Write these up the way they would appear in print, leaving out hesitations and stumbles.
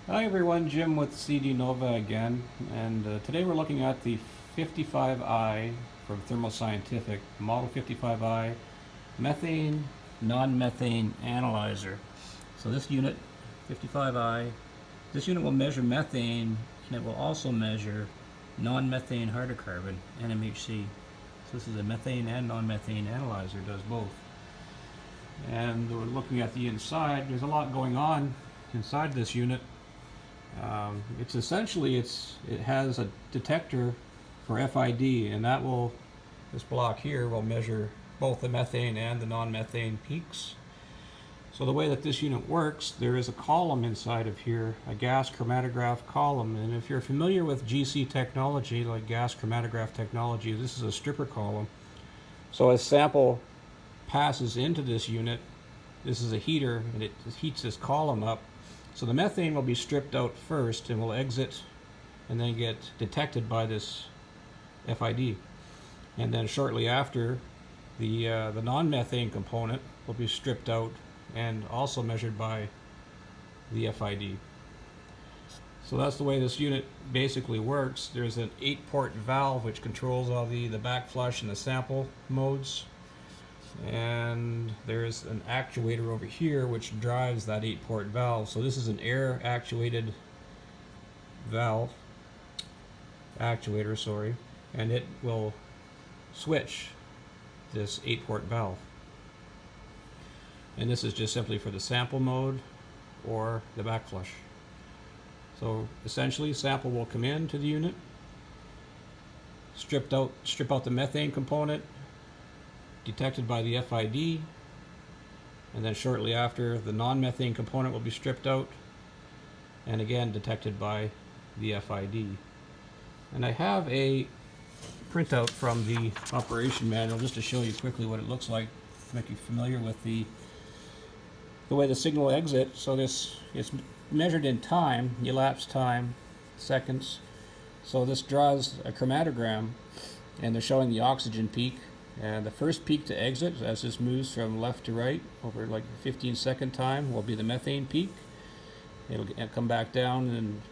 Hi everyone, Jim with CD Nova again, and today we're looking at the 55i from Thermo Scientific, Model 55i Methane Non-Methane Analyzer. So this unit, 55i, this unit will measure methane and it will also measure non-methane hydrocarbon, NMHC. So this is a methane and non-methane analyzer, does both. And we're looking at the inside. There's a lot going on inside this unit. It's essentially it has a detector for FID, and this block here will measure both the methane and the non-methane peaks. So the way that this unit works, there is a column inside of here, a gas chromatograph column, and if you're familiar with GC technology, like gas chromatograph technology, this is a stripper column. So as sample passes into this unit, this is a heater, and it heats this column up. So the methane will be stripped out first and will exit and then get detected by this FID. And then shortly after, the non-methane component will be stripped out and also measured by the FID. So that's the way this unit basically works. There's an 8-port valve which controls all the backflush and the sample modes. And there's an actuator over here which drives that 8-port valve. So this is an air actuated valve, actuator, and it will switch this 8-port valve. And this is just simply for the sample mode or the backflush. So essentially, sample will come into the unit, strip out the methane component, detected by the FID, and then shortly after, the non-methane component will be stripped out and again detected by the FID. And I have a printout from the operation manual just to show you quickly what it looks like, to make you familiar with the way the signal exits. So this is measured in time, elapsed time, seconds. So this draws a chromatogram, and they're showing the oxygen peak. And the first peak to exit, as this moves from left to right over like a 15-second time, will be the methane peak. It'll come back down, and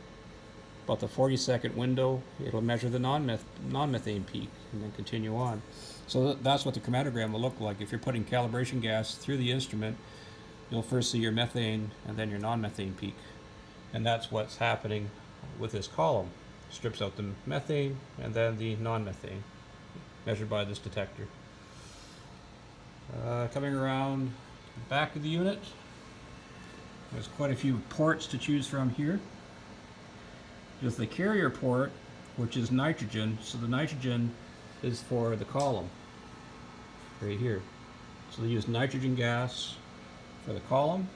about the 40-second window, it'll measure the non-methane peak, and then continue on. So that's what the chromatogram will look like. If you're putting calibration gas through the instrument, you'll first see your methane and then your non-methane peak. And that's what's happening with this column. Strips out the methane and then the non-methane, measured by this detector. Coming around the back of the unit, there's quite a few ports to choose from here. There's the carrier port, which is nitrogen. So the nitrogen is for the column, right here. So they use nitrogen gas for the column,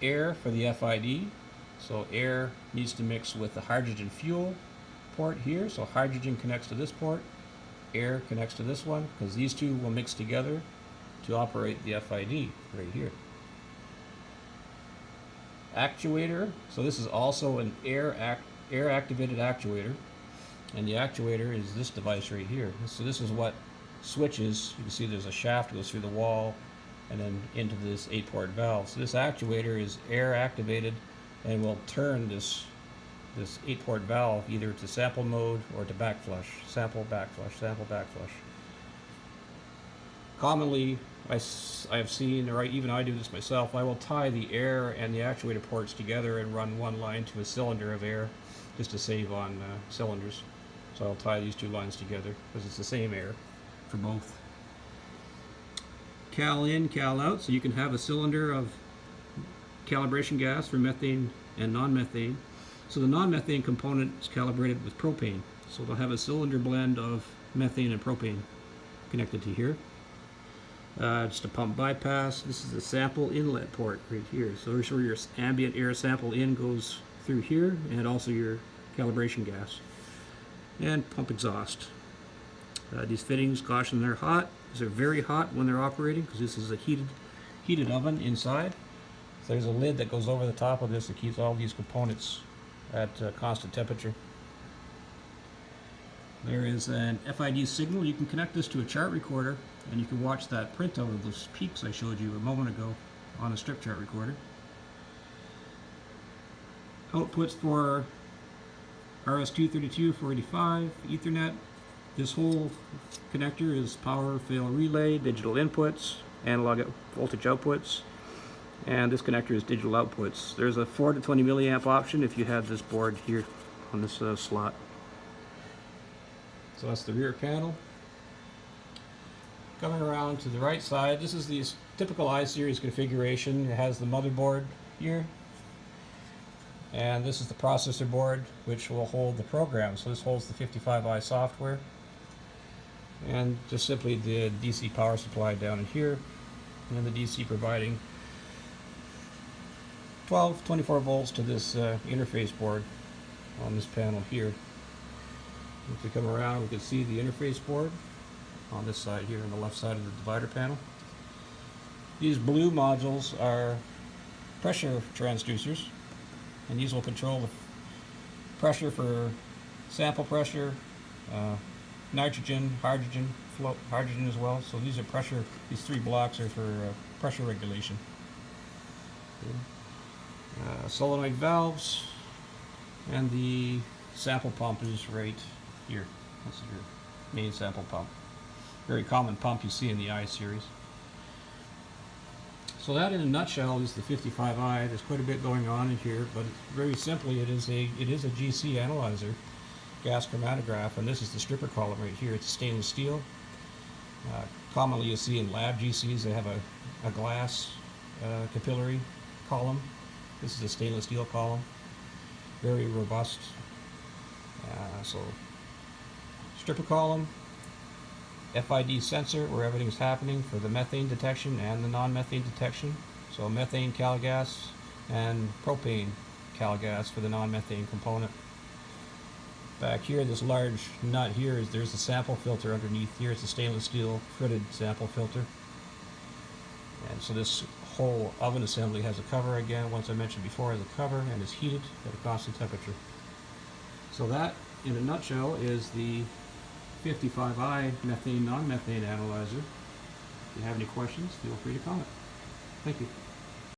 air for the FID. So air needs to mix with the hydrogen fuel port here. So hydrogen connects to this port, air connects to this one, because these two will mix together to operate the FID right here. Actuator, so this is also an air activated actuator, and the actuator is this device right here. So this is what switches. You can see there's a shaft that goes through the wall and then into this 8-port valve. So this actuator is air activated and will turn this 8-port valve either to sample mode or to backflush. Sample, backflush, sample, backflush. Commonly, I have seen, or even I do this myself, I will tie the air and the actuator ports together and run one line to a cylinder of air just to save on cylinders. So I'll tie these two lines together because it's the same air for both. Cal in, cal out, so you can have a cylinder of calibration gas for methane and non-methane. So the non-methane component is calibrated with propane. So they'll have a cylinder blend of methane and propane connected to here. Just a pump bypass. This is a sample inlet port right here. So here's where your ambient air sample in goes through here, and also your calibration gas. And pump exhaust. These fittings, caution, they're hot. They're very hot when they're operating because this is a heated oven inside. So there's a lid that goes over the top of this that keeps all these components at constant temperature. There is an FID signal. You can connect this to a chart recorder, and you can watch that printout of those peaks I showed you a moment ago on a strip chart recorder. outputs for RS-232, 485, Ethernet. This whole connector is power fail relay, digital inputs, analog voltage outputs, and this connector is digital outputs. There's a 4 to 20 milliamp option if you have this board here on this slot. So that's the rear panel. Coming around to the right side, this is the typical I-series configuration. It has the motherboard here, and this is the processor board, which will hold the program. So this holds the 55i software, and just simply the DC power supply down in here, and the DC providing 24 volts to this interface board on this panel here. If we come around, we can see the interface board on this side here on the left side of the divider panel. These blue modules are pressure transducers, and these will control the pressure for sample pressure, nitrogen, hydrogen, hydrogen as well. So these are pressure, these three blocks are for pressure regulation. Solenoid valves, and the sample pump is right here. That's your main sample pump. Very common pump you see in the I-series. So that in a nutshell is the 55i. There's quite a bit going on in here, but very simply it is a GC analyzer, gas chromatograph, and this is the stripper column right here. It's stainless steel. Commonly you see in lab GCs they have a glass capillary column. This is a stainless steel column, very robust. So stripper column, FID sensor where everything's happening for the methane detection and the non-methane detection. So methane cal gas and propane cal gas for the non-methane component. Back here, this large nut here there's a sample filter underneath here. It's a stainless steel fritted sample filter. And so this whole oven assembly has a cover again, once I mentioned before, has a cover and is heated at a constant temperature. So that, in a nutshell, is the 55i Methane Non-Methane analyzer. If you have any questions, feel free to comment. Thank you.